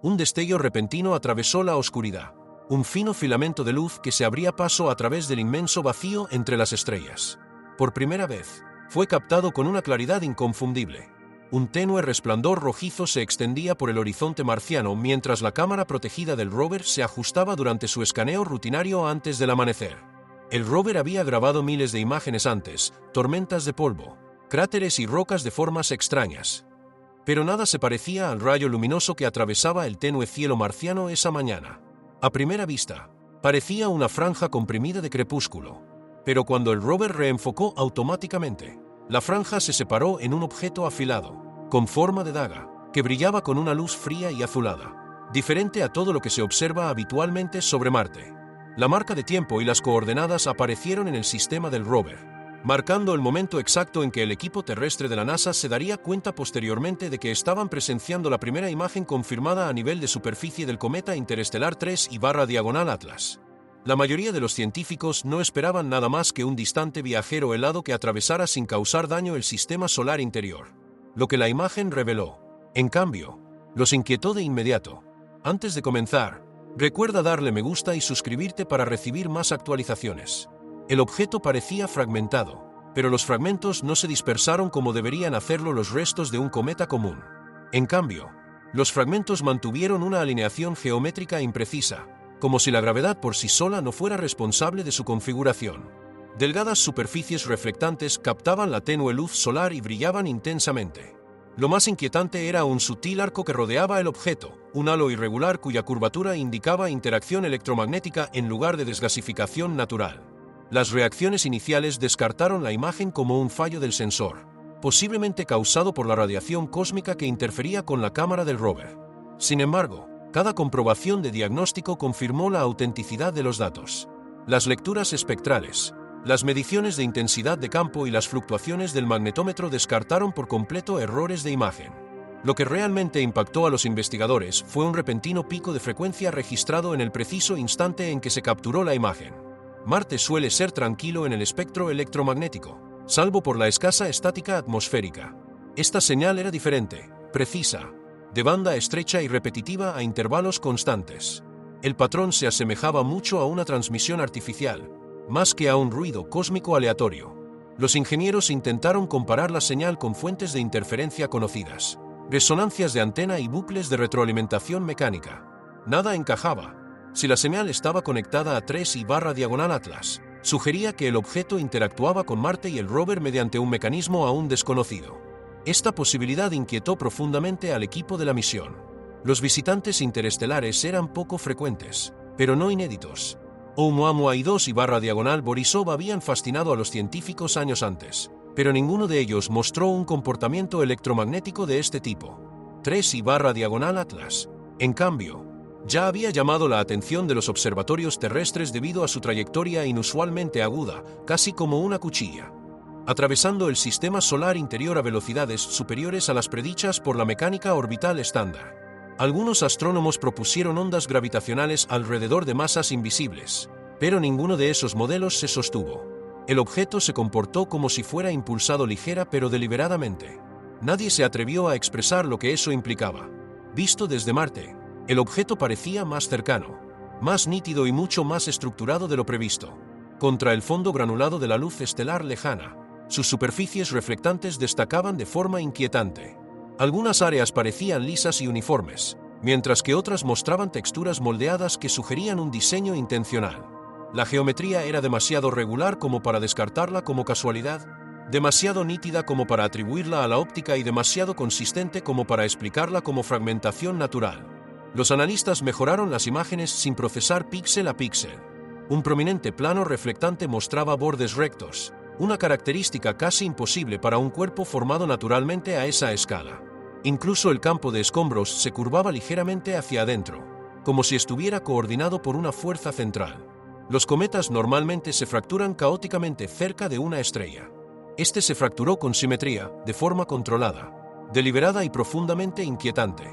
Un destello repentino atravesó la oscuridad. Un fino filamento de luz que se abría paso a través del inmenso vacío entre las estrellas. Por primera vez, fue captado con una claridad inconfundible. Un tenue resplandor rojizo se extendía por el horizonte marciano mientras la cámara protegida del rover se ajustaba durante su escaneo rutinario antes del amanecer. El rover había grabado miles de imágenes antes, tormentas de polvo, cráteres y rocas de formas extrañas. Pero nada se parecía al rayo luminoso que atravesaba el tenue cielo marciano esa mañana. A primera vista, parecía una franja comprimida de crepúsculo. Pero cuando el rover reenfocó automáticamente, la franja se separó en un objeto afilado, con forma de daga, que brillaba con una luz fría y azulada, diferente a todo lo que se observa habitualmente sobre Marte. La marca de tiempo y las coordenadas aparecieron en el sistema del rover, marcando el momento exacto en que el equipo terrestre de la NASA se daría cuenta posteriormente de que estaban presenciando la primera imagen confirmada a nivel de superficie del cometa interestelar 3I/diagonal Atlas. La mayoría de los científicos no esperaban nada más que un distante viajero helado que atravesara sin causar daño el sistema solar interior. Lo que la imagen reveló, en cambio, los inquietó de inmediato. Antes de comenzar, recuerda darle me gusta y suscribirte para recibir más actualizaciones. El objeto parecía fragmentado, pero los fragmentos no se dispersaron como deberían hacerlo los restos de un cometa común. En cambio, los fragmentos mantuvieron una alineación geométrica imprecisa, como si la gravedad por sí sola no fuera responsable de su configuración. Delgadas superficies reflectantes captaban la tenue luz solar y brillaban intensamente. Lo más inquietante era un sutil arco que rodeaba el objeto, un halo irregular cuya curvatura indicaba interacción electromagnética en lugar de desgasificación natural. Las reacciones iniciales descartaron la imagen como un fallo del sensor, posiblemente causado por la radiación cósmica que interfería con la cámara del rover. Sin embargo, cada comprobación de diagnóstico confirmó la autenticidad de los datos. Las lecturas espectrales, las mediciones de intensidad de campo y las fluctuaciones del magnetómetro descartaron por completo errores de imagen. Lo que realmente impactó a los investigadores fue un repentino pico de frecuencia registrado en el preciso instante en que se capturó la imagen. Marte suele ser tranquilo en el espectro electromagnético, salvo por la escasa estática atmosférica. Esta señal era diferente, precisa, de banda estrecha y repetitiva a intervalos constantes. El patrón se asemejaba mucho a una transmisión artificial, más que a un ruido cósmico aleatorio. Los ingenieros intentaron comparar la señal con fuentes de interferencia conocidas, resonancias de antena y bucles de retroalimentación mecánica. Nada encajaba. Si la señal estaba conectada a 3I/diagonal Atlas, sugería que el objeto interactuaba con Marte y el rover mediante un mecanismo aún desconocido. Esta posibilidad inquietó profundamente al equipo de la misión. Los visitantes interestelares eran poco frecuentes, pero no inéditos. Oumuamua y 2I/diagonal Borisov habían fascinado a los científicos años antes, pero ninguno de ellos mostró un comportamiento electromagnético de este tipo. 3I/diagonal Atlas, en cambio, ya había llamado la atención de los observatorios terrestres debido a su trayectoria inusualmente aguda, casi como una cuchilla, atravesando el sistema solar interior a velocidades superiores a las predichas por la mecánica orbital estándar. Algunos astrónomos propusieron ondas gravitacionales alrededor de masas invisibles, pero ninguno de esos modelos se sostuvo. El objeto se comportó como si fuera impulsado ligera pero deliberadamente. Nadie se atrevió a expresar lo que eso implicaba. Visto desde Marte, el objeto parecía más cercano, más nítido y mucho más estructurado de lo previsto. Contra el fondo granulado de la luz estelar lejana, sus superficies reflectantes destacaban de forma inquietante. Algunas áreas parecían lisas y uniformes, mientras que otras mostraban texturas moldeadas que sugerían un diseño intencional. La geometría era demasiado regular como para descartarla como casualidad, demasiado nítida como para atribuirla a la óptica y demasiado consistente como para explicarla como fragmentación natural. Los analistas mejoraron las imágenes sin procesar píxel a píxel. Un prominente plano reflectante mostraba bordes rectos, una característica casi imposible para un cuerpo formado naturalmente a esa escala. Incluso el campo de escombros se curvaba ligeramente hacia adentro, como si estuviera coordinado por una fuerza central. Los cometas normalmente se fracturan caóticamente cerca de una estrella. Este se fracturó con simetría, de forma controlada, deliberada y profundamente inquietante.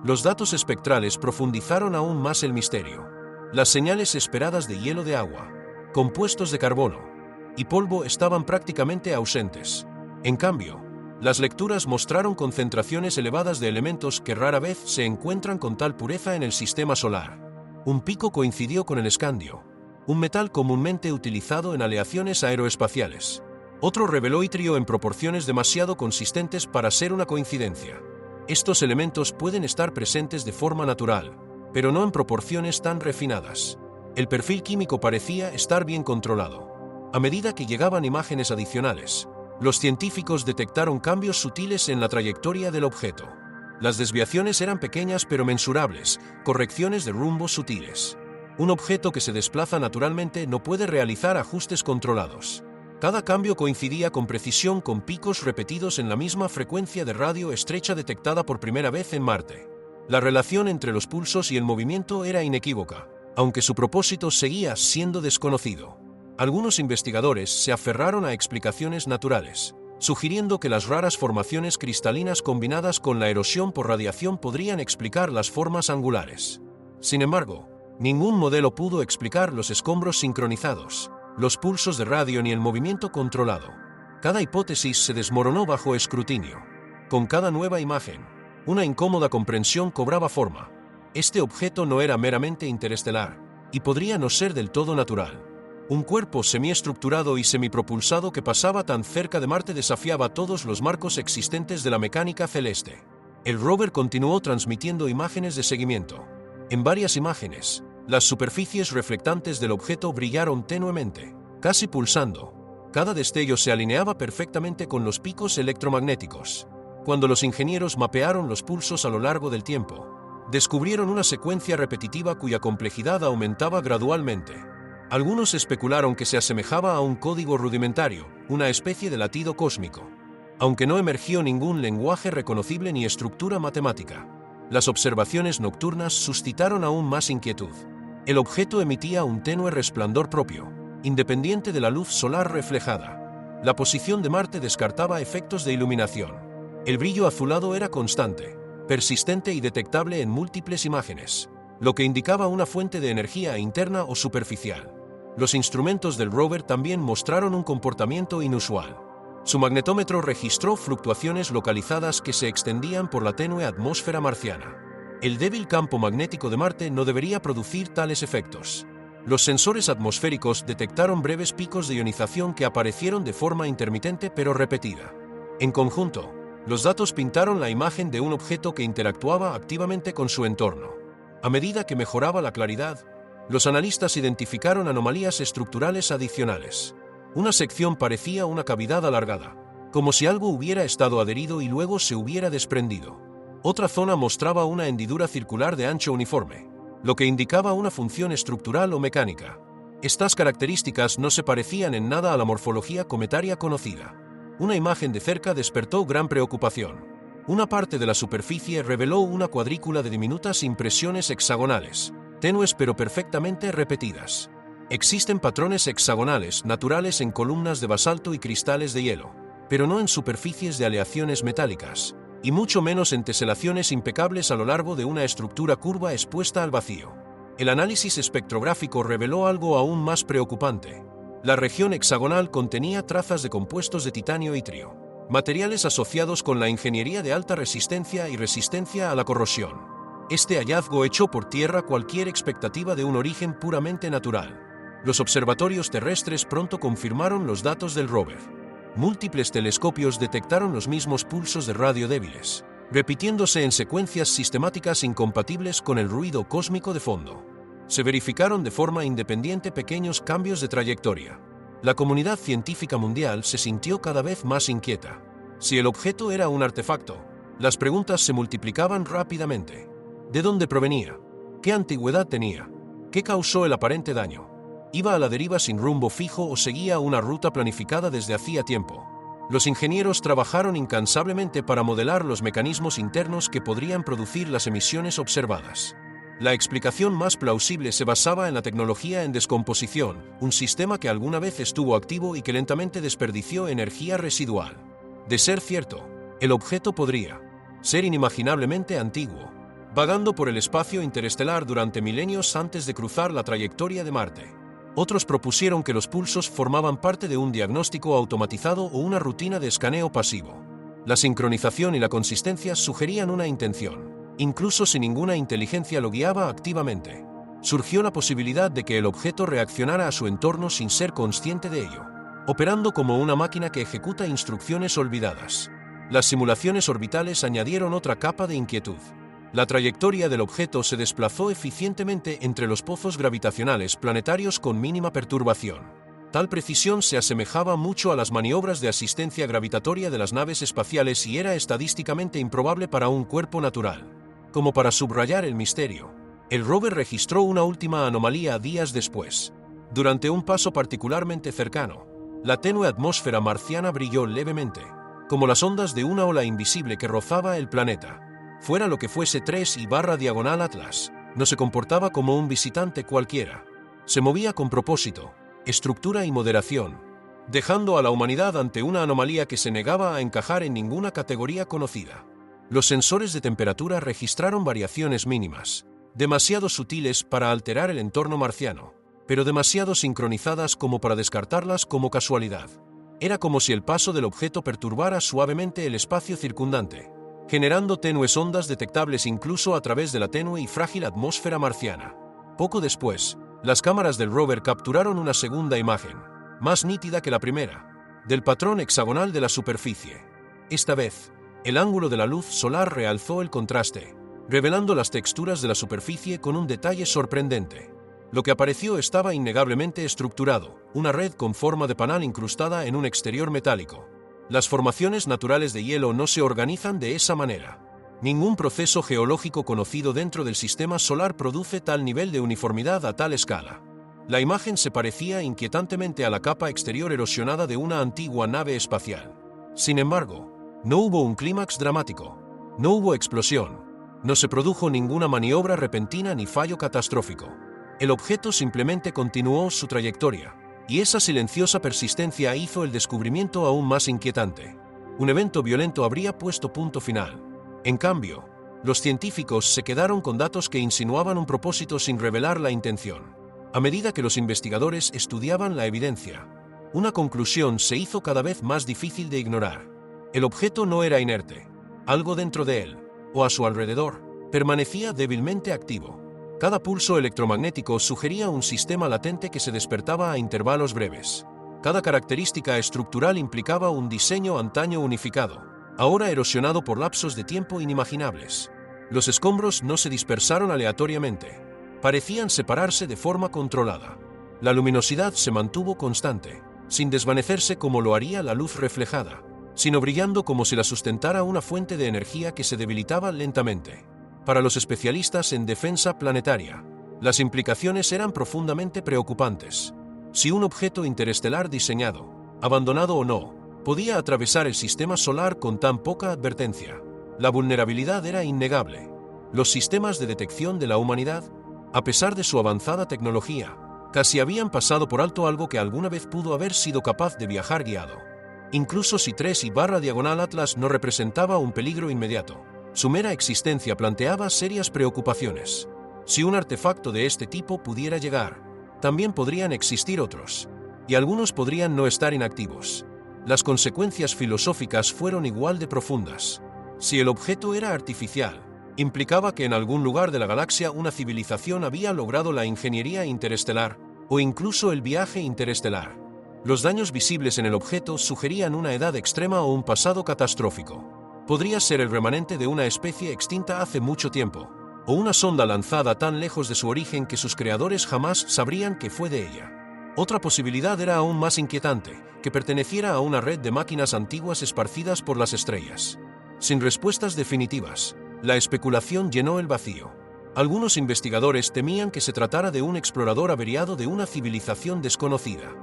Los datos espectrales profundizaron aún más el misterio. Las señales esperadas de hielo de agua, compuestos de carbono y polvo estaban prácticamente ausentes. En cambio, Las lecturas mostraron concentraciones elevadas de elementos que rara vez se encuentran con tal pureza en el sistema solar. Un pico coincidió con el escandio, un metal comúnmente utilizado en aleaciones aeroespaciales. Otro reveló itrio en proporciones demasiado consistentes para ser una coincidencia. Estos elementos pueden estar presentes de forma natural, pero no en proporciones tan refinadas. El perfil químico parecía estar bien controlado. A medida que llegaban imágenes adicionales, los científicos detectaron cambios sutiles en la trayectoria del objeto. Las desviaciones eran pequeñas pero mensurables, correcciones de rumbo sutiles. Un objeto que se desplaza naturalmente no puede realizar ajustes controlados. Cada cambio coincidía con precisión con picos repetidos en la misma frecuencia de radio estrecha detectada por primera vez en Marte. La relación entre los pulsos y el movimiento era inequívoca, aunque su propósito seguía siendo desconocido. Algunos investigadores se aferraron a explicaciones naturales, sugiriendo que las raras formaciones cristalinas combinadas con la erosión por radiación podrían explicar las formas angulares. Sin embargo, ningún modelo pudo explicar los escombros sincronizados, los pulsos de radio ni el movimiento controlado. Cada hipótesis se desmoronó bajo escrutinio. Con cada nueva imagen, una incómoda comprensión cobraba forma. Este objeto no era meramente interestelar, y podría no ser del todo natural. Un cuerpo semiestructurado y semipropulsado que pasaba tan cerca de Marte desafiaba todos los marcos existentes de la mecánica celeste. El rover continuó transmitiendo imágenes de seguimiento. En varias imágenes, las superficies reflectantes del objeto brillaron tenuemente, casi pulsando. Cada destello se alineaba perfectamente con los picos electromagnéticos. Cuando los ingenieros mapearon los pulsos a lo largo del tiempo, descubrieron una secuencia repetitiva cuya complejidad aumentaba gradualmente. Algunos especularon que se asemejaba a un código rudimentario, una especie de latido cósmico. Aunque no emergió ningún lenguaje reconocible ni estructura matemática, las observaciones nocturnas suscitaron aún más inquietud. El objeto emitía un tenue resplandor propio, independiente de la luz solar reflejada. La posición de Marte descartaba efectos de iluminación. El brillo azulado era constante, persistente y detectable en múltiples imágenes, lo que indicaba una fuente de energía interna o superficial. Los instrumentos del rover también mostraron un comportamiento inusual. Su magnetómetro registró fluctuaciones localizadas que se extendían por la tenue atmósfera marciana. El débil campo magnético de Marte no debería producir tales efectos. Los sensores atmosféricos detectaron breves picos de ionización que aparecieron de forma intermitente pero repetida. En conjunto, los datos pintaron la imagen de un objeto que interactuaba activamente con su entorno. A medida que mejoraba la claridad, los analistas identificaron anomalías estructurales adicionales. Una sección parecía una cavidad alargada, como si algo hubiera estado adherido y luego se hubiera desprendido. Otra zona mostraba una hendidura circular de ancho uniforme, lo que indicaba una función estructural o mecánica. Estas características no se parecían en nada a la morfología cometaria conocida. Una imagen de cerca despertó gran preocupación. Una parte de la superficie reveló una cuadrícula de diminutas impresiones hexagonales, tenues pero perfectamente repetidas. Existen patrones hexagonales naturales en columnas de basalto y cristales de hielo, pero no en superficies de aleaciones metálicas, y mucho menos en teselaciones impecables a lo largo de una estructura curva expuesta al vacío. El análisis espectrográfico reveló algo aún más preocupante. La región hexagonal contenía trazas de compuestos de titanio y itrio, materiales asociados con la ingeniería de alta resistencia y resistencia a la corrosión. Este hallazgo echó por tierra cualquier expectativa de un origen puramente natural. Los observatorios terrestres pronto confirmaron los datos del rover. Múltiples telescopios detectaron los mismos pulsos de radio débiles, repitiéndose en secuencias sistemáticas incompatibles con el ruido cósmico de fondo. Se verificaron de forma independiente pequeños cambios de trayectoria. La comunidad científica mundial se sintió cada vez más inquieta. Si el objeto era un artefacto, las preguntas se multiplicaban rápidamente. ¿De dónde provenía? ¿Qué antigüedad tenía? ¿Qué causó el aparente daño? ¿Iba a la deriva sin rumbo fijo o seguía una ruta planificada desde hacía tiempo? Los ingenieros trabajaron incansablemente para modelar los mecanismos internos que podrían producir las emisiones observadas. La explicación más plausible se basaba en la tecnología en descomposición, un sistema que alguna vez estuvo activo y que lentamente desperdició energía residual. De ser cierto, el objeto podría ser inimaginablemente antiguo, vagando por el espacio interestelar durante milenios antes de cruzar la trayectoria de Marte. Otros propusieron que los pulsos formaban parte de un diagnóstico automatizado o una rutina de escaneo pasivo. La sincronización y la consistencia sugerían una intención, incluso si ninguna inteligencia lo guiaba activamente. Surgió la posibilidad de que el objeto reaccionara a su entorno sin ser consciente de ello, operando como una máquina que ejecuta instrucciones olvidadas. Las simulaciones orbitales añadieron otra capa de inquietud. La trayectoria del objeto se desplazó eficientemente entre los pozos gravitacionales planetarios con mínima perturbación. Tal precisión se asemejaba mucho a las maniobras de asistencia gravitatoria de las naves espaciales y era estadísticamente improbable para un cuerpo natural. Como para subrayar el misterio, el rover registró una última anomalía días después. Durante un paso particularmente cercano, la tenue atmósfera marciana brilló levemente, como las ondas de una ola invisible que rozaba el planeta. Fuera lo que fuese 3/diagonal Atlas, no se comportaba como un visitante cualquiera. Se movía con propósito, estructura y moderación, dejando a la humanidad ante una anomalía que se negaba a encajar en ninguna categoría conocida. Los sensores de temperatura registraron variaciones mínimas, demasiado sutiles para alterar el entorno marciano, pero demasiado sincronizadas como para descartarlas como casualidad. Era como si el paso del objeto perturbara suavemente el espacio circundante, generando tenues ondas detectables incluso a través de la tenue y frágil atmósfera marciana. Poco después, las cámaras del rover capturaron una segunda imagen, más nítida que la primera, del patrón hexagonal de la superficie. Esta vez, el ángulo de la luz solar realzó el contraste, revelando las texturas de la superficie con un detalle sorprendente. Lo que apareció estaba innegablemente estructurado, una red con forma de panal incrustada en un exterior metálico. Las formaciones naturales de hielo no se organizan de esa manera. Ningún proceso geológico conocido dentro del sistema solar produce tal nivel de uniformidad a tal escala. La imagen se parecía inquietantemente a la capa exterior erosionada de una antigua nave espacial. Sin embargo, no hubo un clímax dramático, no hubo explosión, no se produjo ninguna maniobra repentina ni fallo catastrófico. El objeto simplemente continuó su trayectoria, y esa silenciosa persistencia hizo el descubrimiento aún más inquietante. Un evento violento habría puesto punto final. En cambio, los científicos se quedaron con datos que insinuaban un propósito sin revelar la intención. A medida que los investigadores estudiaban la evidencia, una conclusión se hizo cada vez más difícil de ignorar. El objeto no era inerte. Algo dentro de él, o a su alrededor, permanecía débilmente activo. Cada pulso electromagnético sugería un sistema latente que se despertaba a intervalos breves. Cada característica estructural implicaba un diseño antaño unificado, ahora erosionado por lapsos de tiempo inimaginables. Los escombros no se dispersaron aleatoriamente. Parecían separarse de forma controlada. La luminosidad se mantuvo constante, sin desvanecerse como lo haría la luz reflejada, sino brillando como si la sustentara una fuente de energía que se debilitaba lentamente. Para los especialistas en defensa planetaria, las implicaciones eran profundamente preocupantes. Si un objeto interestelar diseñado, abandonado o no, podía atravesar el sistema solar con tan poca advertencia, la vulnerabilidad era innegable. Los sistemas de detección de la humanidad, a pesar de su avanzada tecnología, casi habían pasado por alto algo que alguna vez pudo haber sido capaz de viajar guiado. Incluso si 3/diagonal Atlas no representaba un peligro inmediato, su mera existencia planteaba serias preocupaciones. Si un artefacto de este tipo pudiera llegar, también podrían existir otros, y algunos podrían no estar inactivos. Las consecuencias filosóficas fueron igual de profundas. Si el objeto era artificial, implicaba que en algún lugar de la galaxia una civilización había logrado la ingeniería interestelar, o incluso el viaje interestelar. Los daños visibles en el objeto sugerían una edad extrema o un pasado catastrófico. Podría ser el remanente de una especie extinta hace mucho tiempo, o una sonda lanzada tan lejos de su origen que sus creadores jamás sabrían que fue de ella. Otra posibilidad era aún más inquietante, que perteneciera a una red de máquinas antiguas esparcidas por las estrellas. Sin respuestas definitivas, la especulación llenó el vacío. Algunos investigadores temían que se tratara de un explorador averiado de una civilización desconocida.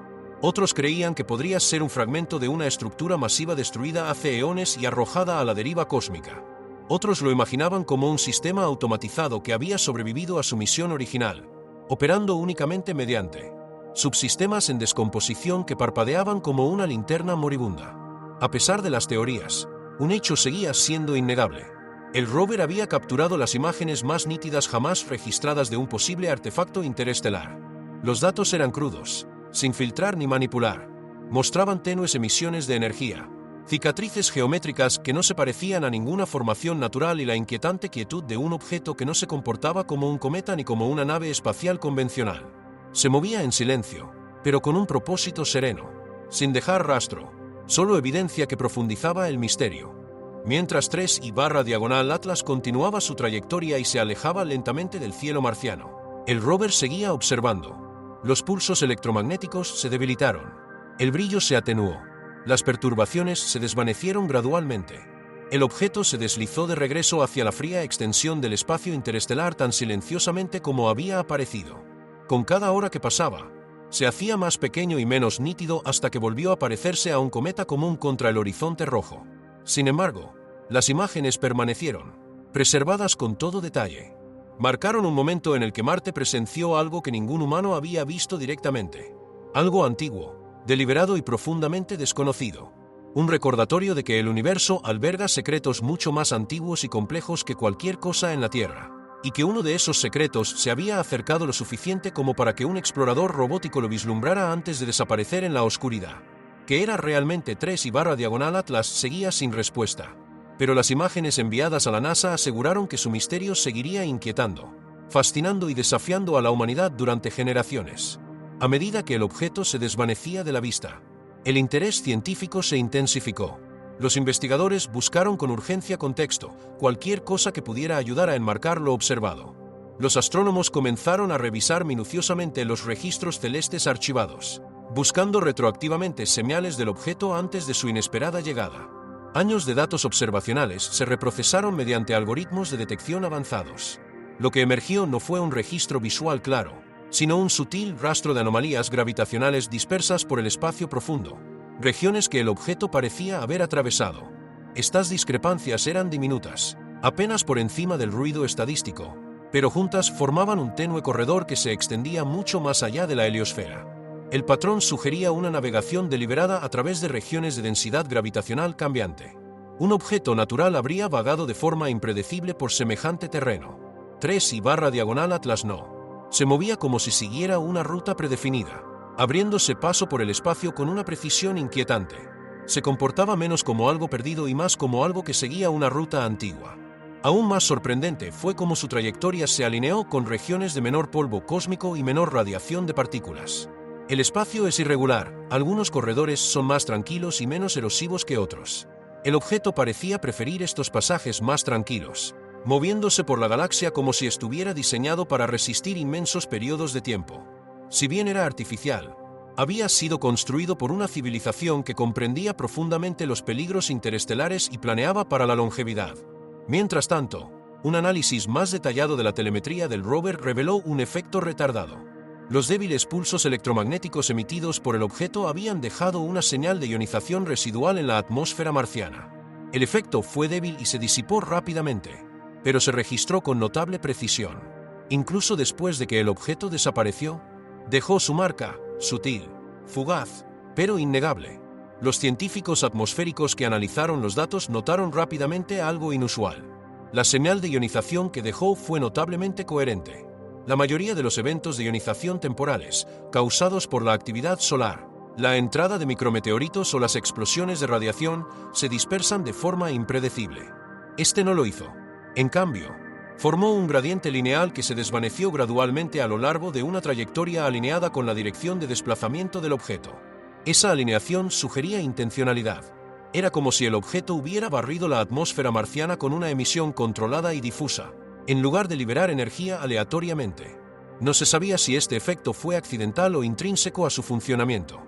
Otros creían que podría ser un fragmento de una estructura masiva destruida hace eones y arrojada a la deriva cósmica. Otros lo imaginaban como un sistema automatizado que había sobrevivido a su misión original, operando únicamente mediante subsistemas en descomposición que parpadeaban como una linterna moribunda. A pesar de las teorías, un hecho seguía siendo innegable. El rover había capturado las imágenes más nítidas jamás registradas de un posible artefacto interestelar. Los datos eran crudos, sin filtrar ni manipular. Mostraban tenues emisiones de energía, cicatrices geométricas que no se parecían a ninguna formación natural y la inquietante quietud de un objeto que no se comportaba como un cometa ni como una nave espacial convencional. Se movía en silencio, pero con un propósito sereno, sin dejar rastro, solo evidencia que profundizaba el misterio. Mientras 3I/Diagonal Atlas continuaba su trayectoria y se alejaba lentamente del cielo marciano, el rover seguía observando. Los pulsos electromagnéticos se debilitaron. El brillo se atenuó. Las perturbaciones se desvanecieron gradualmente. El objeto se deslizó de regreso hacia la fría extensión del espacio interestelar tan silenciosamente como había aparecido. Con cada hora que pasaba, se hacía más pequeño y menos nítido hasta que volvió a parecerse a un cometa común contra el horizonte rojo. Sin embargo, las imágenes permanecieron, preservadas con todo detalle. Marcaron un momento en el que Marte presenció algo que ningún humano había visto directamente. Algo antiguo, deliberado y profundamente desconocido. Un recordatorio de que el universo alberga secretos mucho más antiguos y complejos que cualquier cosa en la Tierra, y que uno de esos secretos se había acercado lo suficiente como para que un explorador robótico lo vislumbrara antes de desaparecer en la oscuridad. Que era realmente 3I/Diagonal Atlas seguía sin respuesta, pero las imágenes enviadas a la NASA aseguraron que su misterio seguiría inquietando, fascinando y desafiando a la humanidad durante generaciones. A medida que el objeto se desvanecía de la vista, el interés científico se intensificó. Los investigadores buscaron con urgencia contexto, cualquier cosa que pudiera ayudar a enmarcar lo observado. Los astrónomos comenzaron a revisar minuciosamente los registros celestes archivados, buscando retroactivamente señales del objeto antes de su inesperada llegada. Años de datos observacionales se reprocesaron mediante algoritmos de detección avanzados. Lo que emergió no fue un registro visual claro, sino un sutil rastro de anomalías gravitacionales dispersas por el espacio profundo, regiones que el objeto parecía haber atravesado. Estas discrepancias eran diminutas, apenas por encima del ruido estadístico, pero juntas formaban un tenue corredor que se extendía mucho más allá de la heliosfera. El patrón sugería una navegación deliberada a través de regiones de densidad gravitacional cambiante. Un objeto natural habría vagado de forma impredecible por semejante terreno. 3I/Diagonal Atlas no. Se movía como si siguiera una ruta predefinida, abriéndose paso por el espacio con una precisión inquietante. Se comportaba menos como algo perdido y más como algo que seguía una ruta antigua. Aún más sorprendente fue cómo su trayectoria se alineó con regiones de menor polvo cósmico y menor radiación de partículas. El espacio es irregular, algunos corredores son más tranquilos y menos erosivos que otros. El objeto parecía preferir estos pasajes más tranquilos, moviéndose por la galaxia como si estuviera diseñado para resistir inmensos periodos de tiempo. Si bien era artificial, había sido construido por una civilización que comprendía profundamente los peligros interestelares y planeaba para la longevidad. Mientras tanto, un análisis más detallado de la telemetría del rover reveló un efecto retardado. Los débiles pulsos electromagnéticos emitidos por el objeto habían dejado una señal de ionización residual en la atmósfera marciana. El efecto fue débil y se disipó rápidamente, pero se registró con notable precisión. Incluso después de que el objeto desapareció, dejó su marca, sutil, fugaz, pero innegable. Los científicos atmosféricos que analizaron los datos notaron rápidamente algo inusual. La señal de ionización que dejó fue notablemente coherente. La mayoría de los eventos de ionización temporales, causados por la actividad solar, la entrada de micrometeoritos o las explosiones de radiación, se dispersan de forma impredecible. Este no lo hizo. En cambio, formó un gradiente lineal que se desvaneció gradualmente a lo largo de una trayectoria alineada con la dirección de desplazamiento del objeto. Esa alineación sugería intencionalidad. Era como si el objeto hubiera barrido la atmósfera marciana con una emisión controlada y difusa, en lugar de liberar energía aleatoriamente. No se sabía si este efecto fue accidental o intrínseco a su funcionamiento.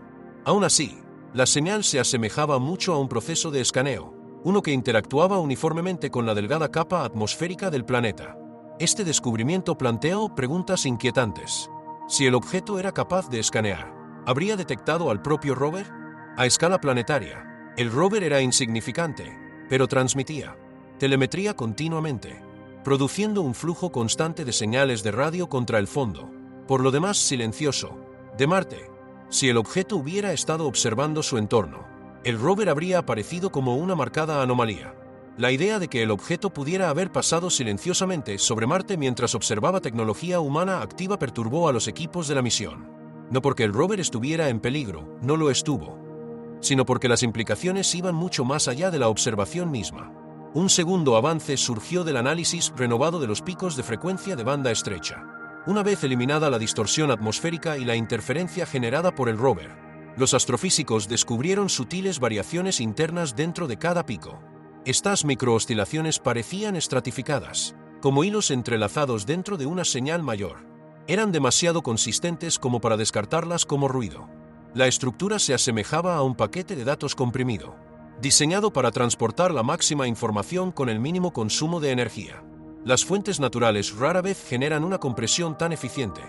Aún así, la señal se asemejaba mucho a un proceso de escaneo, uno que interactuaba uniformemente con la delgada capa atmosférica del planeta. Este descubrimiento planteó preguntas inquietantes. Si el objeto era capaz de escanear, ¿habría detectado al propio rover? A escala planetaria, el rover era insignificante, pero transmitía telemetría continuamente, produciendo un flujo constante de señales de radio contra el fondo, por lo demás silencioso, de Marte. Si el objeto hubiera estado observando su entorno, el rover habría aparecido como una marcada anomalía. La idea de que el objeto pudiera haber pasado silenciosamente sobre Marte mientras observaba tecnología humana activa perturbó a los equipos de la misión. No porque el rover estuviera en peligro, no lo estuvo. sino porque las implicaciones iban mucho más allá de la observación misma. Un segundo avance surgió del análisis renovado de los picos de frecuencia de banda estrecha. Una vez eliminada la distorsión atmosférica y la interferencia generada por el rover, los astrofísicos descubrieron sutiles variaciones internas dentro de cada pico. Estas microoscilaciones parecían estratificadas, como hilos entrelazados dentro de una señal mayor. Eran demasiado consistentes como para descartarlas como ruido. La estructura se asemejaba a un paquete de datos comprimido, diseñado para transportar la máxima información con el mínimo consumo de energía. Las fuentes naturales rara vez generan una compresión tan eficiente.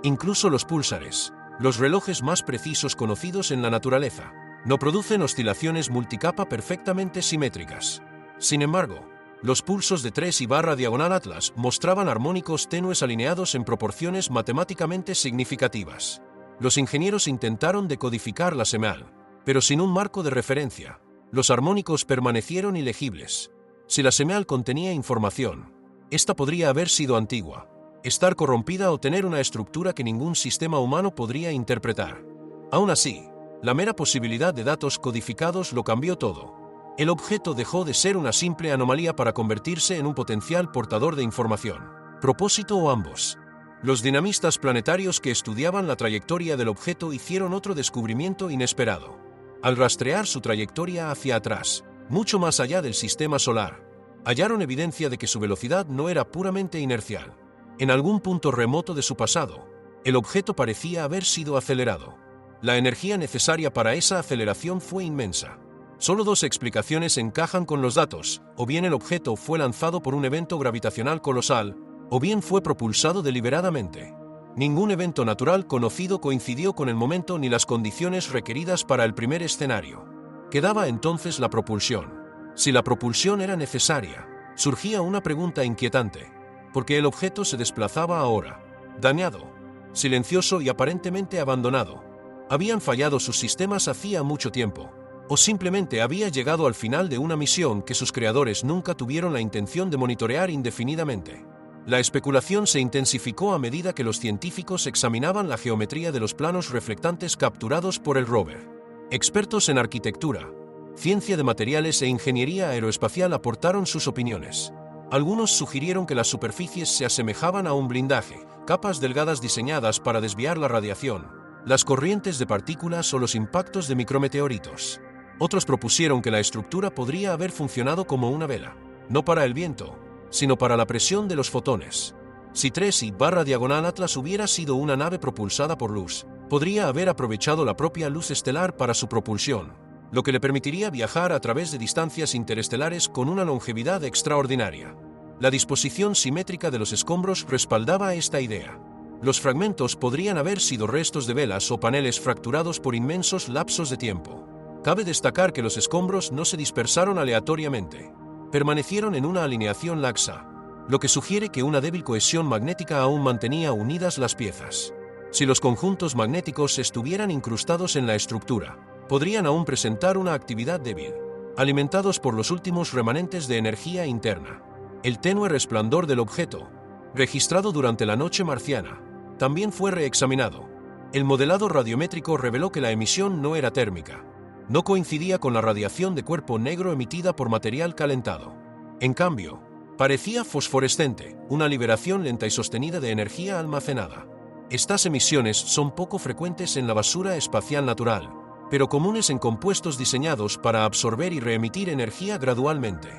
Incluso los púlsares, los relojes más precisos conocidos en la naturaleza, no producen oscilaciones multicapa perfectamente simétricas. Sin embargo, los pulsos de 3 y barra diagonal Atlas mostraban armónicos tenues alineados en proporciones matemáticamente significativas. Los ingenieros intentaron decodificar la señal, pero sin un marco de referencia. Los armónicos permanecieron ilegibles. Si la señal contenía información, esta podría haber sido antigua, estar corrompida o tener una estructura que ningún sistema humano podría interpretar. Aún así, la mera posibilidad de datos codificados lo cambió todo. El objeto dejó de ser una simple anomalía para convertirse en un potencial portador de información, propósito o ambos. Los dinamistas planetarios que estudiaban la trayectoria del objeto hicieron otro descubrimiento inesperado. Al rastrear su trayectoria hacia atrás, mucho más allá del sistema solar, hallaron evidencia de que su velocidad no era puramente inercial. En algún punto remoto de su pasado, el objeto parecía haber sido acelerado. La energía necesaria para esa aceleración fue inmensa. Solo dos explicaciones encajan con los datos: o bien el objeto fue lanzado por un evento gravitacional colosal, o bien fue propulsado deliberadamente. Ningún evento natural conocido coincidió con el momento ni las condiciones requeridas para el primer escenario. Quedaba entonces la propulsión. Si la propulsión era necesaria, surgía una pregunta inquietante. ¿Por qué el objeto se desplazaba ahora? Dañado, silencioso y aparentemente abandonado. ¿Habían fallado sus sistemas hacía mucho tiempo? ¿O simplemente había llegado al final de una misión que sus creadores nunca tuvieron la intención de monitorear indefinidamente? La especulación se intensificó a medida que los científicos examinaban la geometría de los planos reflectantes capturados por el rover. Expertos en arquitectura, ciencia de materiales e ingeniería aeroespacial aportaron sus opiniones. Algunos sugirieron que las superficies se asemejaban a un blindaje, capas delgadas diseñadas para desviar la radiación, las corrientes de partículas o los impactos de micrometeoritos. Otros propusieron que la estructura podría haber funcionado como una vela, no para el viento, sino para la presión de los fotones. Si 3 y barra diagonal Atlas hubiera sido una nave propulsada por luz, podría haber aprovechado la propia luz estelar para su propulsión, lo que le permitiría viajar a través de distancias interestelares con una longevidad extraordinaria. La disposición simétrica de los escombros respaldaba esta idea. Los fragmentos podrían haber sido restos de velas o paneles fracturados por inmensos lapsos de tiempo. Cabe destacar que los escombros no se dispersaron aleatoriamente. Permanecieron en una alineación laxa, lo que sugiere que una débil cohesión magnética aún mantenía unidas las piezas. Si los conjuntos magnéticos estuvieran incrustados en la estructura, podrían aún presentar una actividad débil, alimentados por los últimos remanentes de energía interna. El tenue resplandor del objeto, registrado durante la noche marciana, también fue reexaminado. El modelado radiométrico reveló que la emisión no era térmica. No coincidía con la radiación de cuerpo negro emitida por material calentado. En cambio, parecía fosforescente, una liberación lenta y sostenida de energía almacenada. Estas emisiones son poco frecuentes en la basura espacial natural, pero comunes en compuestos diseñados para absorber y reemitir energía gradualmente.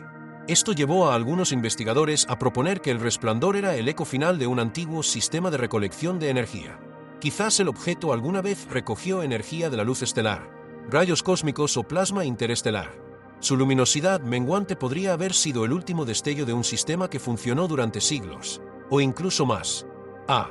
Esto llevó a algunos investigadores a proponer que el resplandor era el eco final de un antiguo sistema de recolección de energía. Quizás el objeto alguna vez recogió energía de la luz estelar, rayos cósmicos o plasma interestelar. Su luminosidad menguante podría haber sido el último destello de un sistema que funcionó durante siglos, o incluso más. A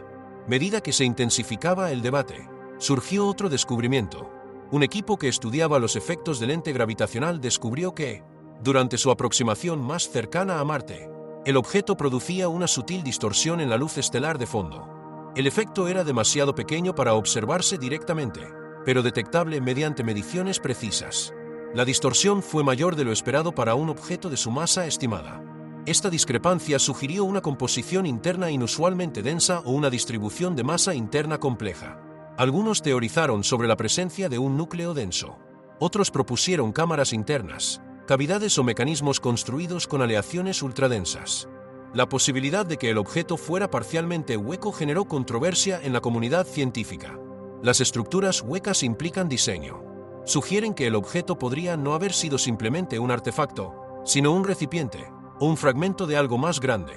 medida que se intensificaba el debate, surgió otro descubrimiento. Un equipo que estudiaba los efectos del lente gravitacional descubrió que, durante su aproximación más cercana a Marte, el objeto producía una sutil distorsión en la luz estelar de fondo. El efecto era demasiado pequeño para observarse directamente, pero detectable mediante mediciones precisas. La distorsión fue mayor de lo esperado para un objeto de su masa estimada. Esta discrepancia sugirió una composición interna inusualmente densa o una distribución de masa interna compleja. Algunos teorizaron sobre la presencia de un núcleo denso. Otros propusieron cámaras internas, cavidades o mecanismos construidos con aleaciones ultradensas. La posibilidad de que el objeto fuera parcialmente hueco generó controversia en la comunidad científica. Las estructuras huecas implican diseño. Sugieren que el objeto podría no haber sido simplemente un artefacto, sino un recipiente, o un fragmento de algo más grande.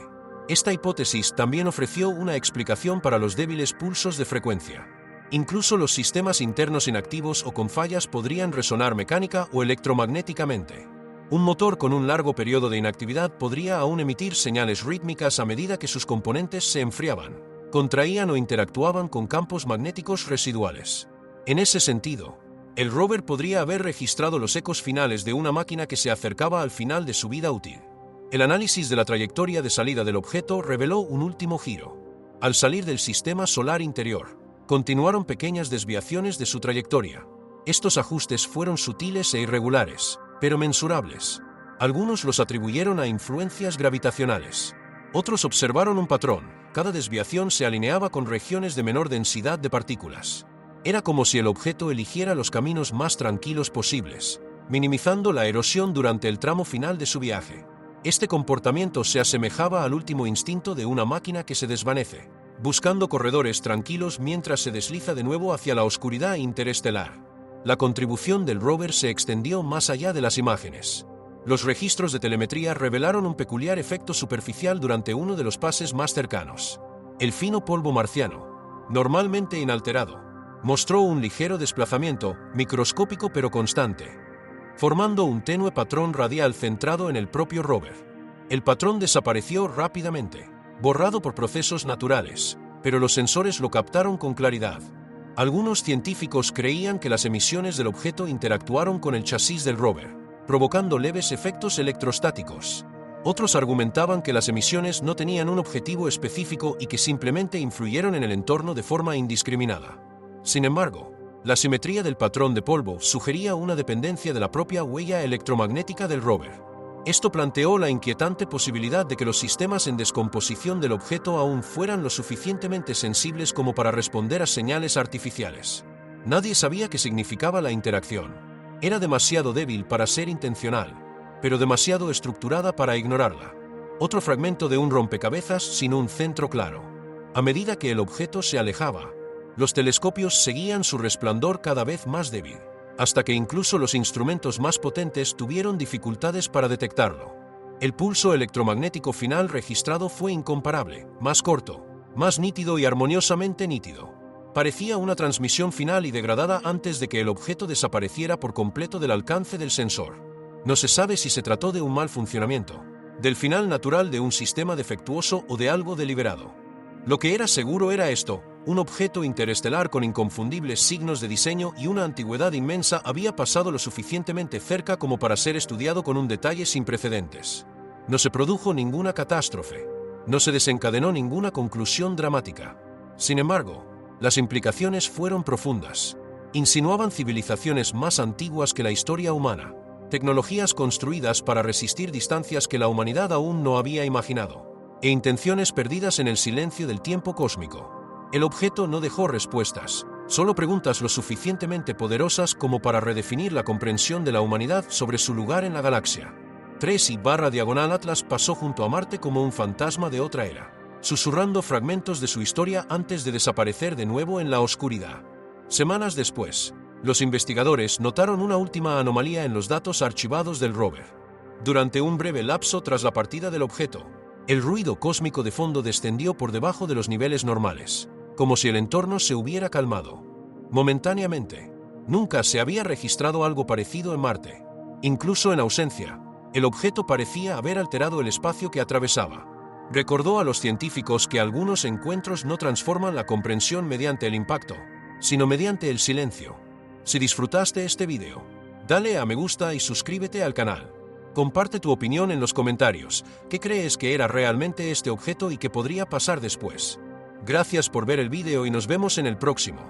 Esta hipótesis también ofreció una explicación para los débiles pulsos de frecuencia. Incluso los sistemas internos inactivos o con fallas podrían resonar mecánica o electromagnéticamente. Un motor con un largo periodo de inactividad podría aún emitir señales rítmicas a medida que sus componentes se enfriaban, contraían o interactuaban con campos magnéticos residuales. En ese sentido, el rover podría haber registrado los ecos finales de una máquina que se acercaba al final de su vida útil. El análisis de la trayectoria de salida del objeto reveló un último giro. Al salir del sistema solar interior, continuaron pequeñas desviaciones de su trayectoria. Estos ajustes fueron sutiles e irregulares, pero mensurables. Algunos los atribuyeron a influencias gravitacionales. Otros observaron un patrón. Cada desviación se alineaba con regiones de menor densidad de partículas. Era como si el objeto eligiera los caminos más tranquilos posibles, minimizando la erosión durante el tramo final de su viaje. Este comportamiento se asemejaba al último instinto de una máquina que se desvanece, buscando corredores tranquilos mientras se desliza de nuevo hacia la oscuridad interestelar. La contribución del rover se extendió más allá de las imágenes. Los registros de telemetría revelaron un peculiar efecto superficial durante uno de los pases más cercanos. El fino polvo marciano, normalmente inalterado, mostró un ligero desplazamiento, microscópico pero constante, formando un tenue patrón radial centrado en el propio rover. El patrón desapareció rápidamente, borrado por procesos naturales, pero los sensores lo captaron con claridad. Algunos científicos creían que las emisiones del objeto interactuaron con el chasis del rover, provocando leves efectos electrostáticos. Otros argumentaban que las emisiones no tenían un objetivo específico y que simplemente influyeron en el entorno de forma indiscriminada. Sin embargo, la simetría del patrón de polvo sugería una dependencia de la propia huella electromagnética del rover. Esto planteó la inquietante posibilidad de que los sistemas en descomposición del objeto aún fueran lo suficientemente sensibles como para responder a señales artificiales. Nadie sabía qué significaba la interacción. Era demasiado débil para ser intencional, pero demasiado estructurada para ignorarla. Otro fragmento de un rompecabezas sin un centro claro. A medida que el objeto se alejaba, los telescopios seguían su resplandor cada vez más débil, hasta que incluso los instrumentos más potentes tuvieron dificultades para detectarlo. El pulso electromagnético final registrado fue incomparable, más corto, más nítido y armoniosamente nítido. Parecía una transmisión final y degradada antes de que el objeto desapareciera por completo del alcance del sensor. No se sabe si se trató de un mal funcionamiento, del final natural de un sistema defectuoso o de algo deliberado. Lo que era seguro era esto: un objeto interestelar con inconfundibles signos de diseño y una antigüedad inmensa había pasado lo suficientemente cerca como para ser estudiado con un detalle sin precedentes. No se produjo ninguna catástrofe. No se desencadenó ninguna conclusión dramática. Sin embargo, las implicaciones fueron profundas. Insinuaban civilizaciones más antiguas que la historia humana, tecnologías construidas para resistir distancias que la humanidad aún no había imaginado, e intenciones perdidas en el silencio del tiempo cósmico. El objeto no dejó respuestas, solo preguntas lo suficientemente poderosas como para redefinir la comprensión de la humanidad sobre su lugar en la galaxia. 3/Atlas pasó junto a Marte como un fantasma de otra era, susurrando fragmentos de su historia antes de desaparecer de nuevo en la oscuridad. Semanas después, los investigadores notaron una última anomalía en los datos archivados del rover. Durante un breve lapso tras la partida del objeto, el ruido cósmico de fondo descendió por debajo de los niveles normales, como si el entorno se hubiera calmado. Momentáneamente, nunca se había registrado algo parecido en Marte. Incluso en ausencia, el objeto parecía haber alterado el espacio que atravesaba. Recordó a los científicos que algunos encuentros no transforman la comprensión mediante el impacto, sino mediante el silencio. Si disfrutaste este video, dale a me gusta y suscríbete al canal. Comparte tu opinión en los comentarios. ¿Qué crees que era realmente este objeto y qué podría pasar después? Gracias por ver el video y nos vemos en el próximo.